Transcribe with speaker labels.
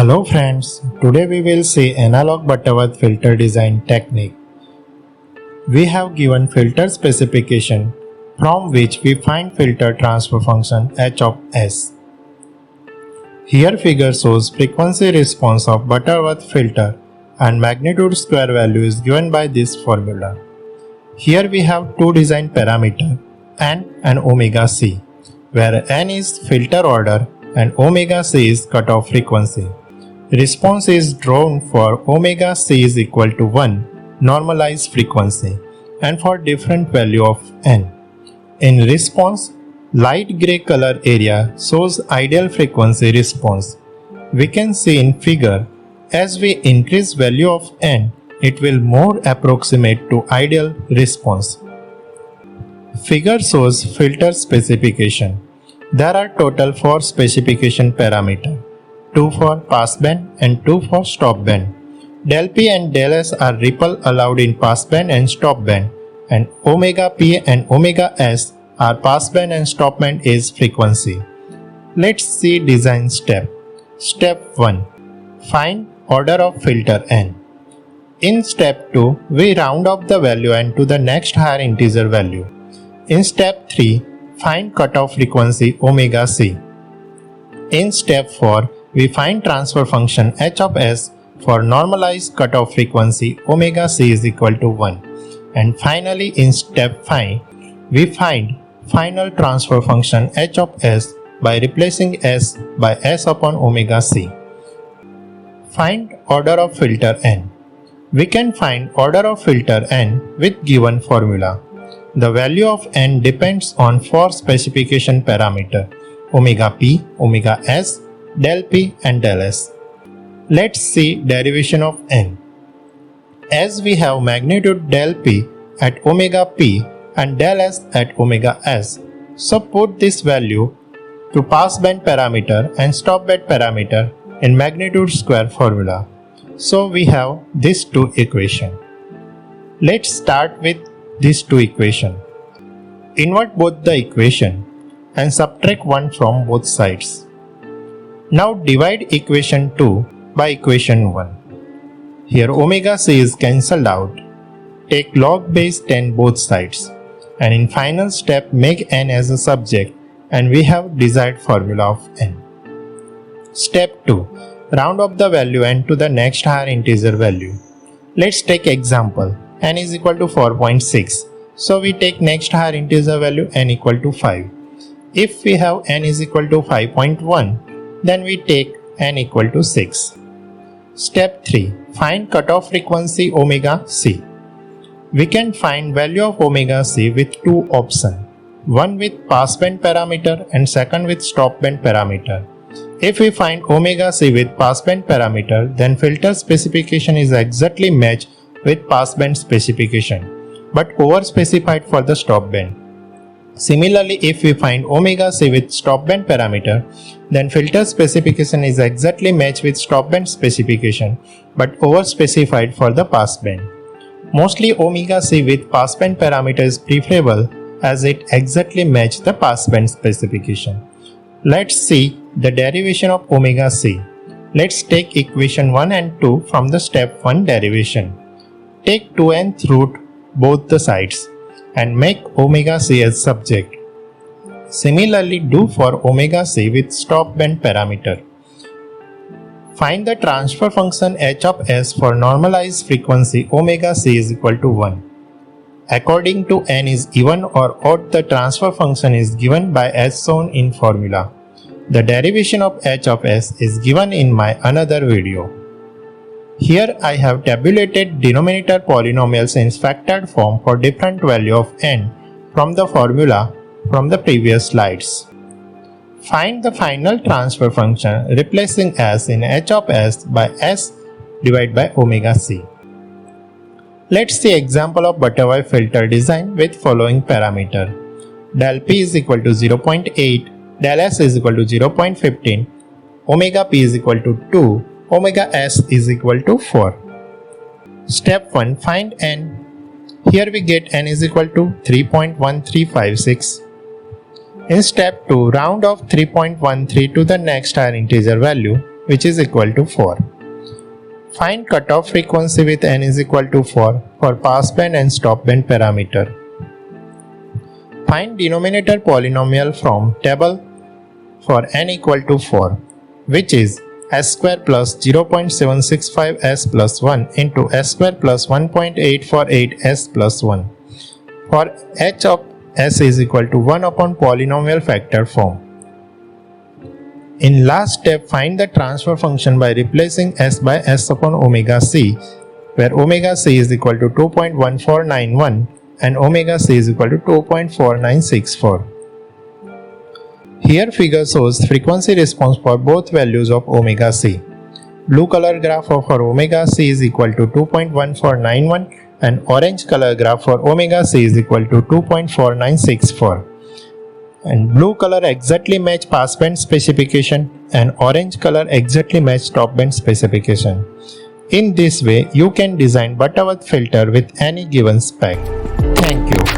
Speaker 1: Hello friends, today we will see analog Butterworth filter design technique. We have given filter specification from which we find filter transfer function h of s. Here figure shows frequency response of Butterworth filter and magnitude square value is given by this formula. Here we have two design parameters n and omega c, where n is filter order and omega c is cutoff frequency. Response is drawn for omega c is equal to 1 normalized frequency and for different value of n. In response, light gray color area shows ideal frequency response. We can see in figure, as we increase value of n, it will more approximate to ideal response. Figure shows filter specification. There are total 4 specification parameters. 2 for passband and 2 for stopband. Del P and del S are ripple allowed in passband and stopband, and omega P and omega S are passband and stopband age frequency. Let's see design step. Step 1. Find order of filter n. In step 2, we round up the value n to the next higher integer value. In step 3, find cutoff frequency omega c. In step 4, we find transfer function h of s for normalized cutoff frequency omega c is equal to 1. And finally in step 5, we find final transfer function h of s by replacing s by s upon omega c. Find order of filter n. We can find order of filter n with given formula. The value of n depends on 4 specification parameters: omega p, omega s, del P and del S. Let's see derivation of n. As we have magnitude del P at omega P and del S at omega S, so put this value to passband parameter and stopband parameter in magnitude square formula. So we have these two equations. Let's start with these two equations. Invert both the equation and subtract 1 from both sides. Now divide equation 2 by equation 1. Here omega c is cancelled out. Take log base 10 both sides. And in final step make n as a subject and we have desired formula of n. Step 2. Round up the value n to the next higher integer value. Let's take example. N is equal to 4.6. So we take next higher integer value n equal to 5. If we have n is equal to 5.1, then we take n equal to 6. Step 3. Find cutoff frequency omega c. We can find value of omega c with two options. One with passband parameter and second with stopband parameter. If we find omega c with passband parameter, then filter specification is exactly matched with passband specification, but over-specified for the stopband. Similarly, if we find omega c with stopband parameter, then filter specification is exactly matched with stopband specification but over-specified for the passband. Mostly omega c with passband parameter is preferable as it exactly matches the passband specification. Let's see the derivation of omega c. Let's take equation 1 and 2 from the step 1 derivation. Take 2nth root both the sides and make omega c as subject. Similarly do for omega c with stopband parameter. Find the transfer function h of s for normalized frequency omega c is equal to 1. According to n is even or odd, the transfer function is given by as shown in formula. The derivation of h of s is given in my another video. Here I have tabulated denominator polynomials in factored form for different value of n from the formula from the previous slides. Find the final transfer function replacing s in h of s by s divided by omega c. Let's see example of Butterworth filter design with following parameter. Del P is equal to 0.8, del S is equal to 0.15, omega P is equal to 2, omega s is equal to 4. Step 1. Find n. Here we get n is equal to 3.1356. In step 2, round off 3.13 to the next higher integer value which is equal to 4. Find cutoff frequency with n is equal to 4 for passband and stopband parameter. Find denominator polynomial from table for n equal to 4, which is s square plus 0.765 s plus 1 into s square plus 1.848 s plus 1. For h of s is equal to 1 upon polynomial factor form. In last step, find the transfer function by replacing s by s upon omega c, where omega c is equal to 2.1491 and omega c is equal to 2.4964. Here figure shows frequency response for both values of omega c. Blue color graph for omega c is equal to 2.1491 and orange color graph for omega c is equal to 2.4964. And blue color exactly match passband specification and orange color exactly match stopband specification. In this way, you can design Butterworth filter with any given spec. Thank you.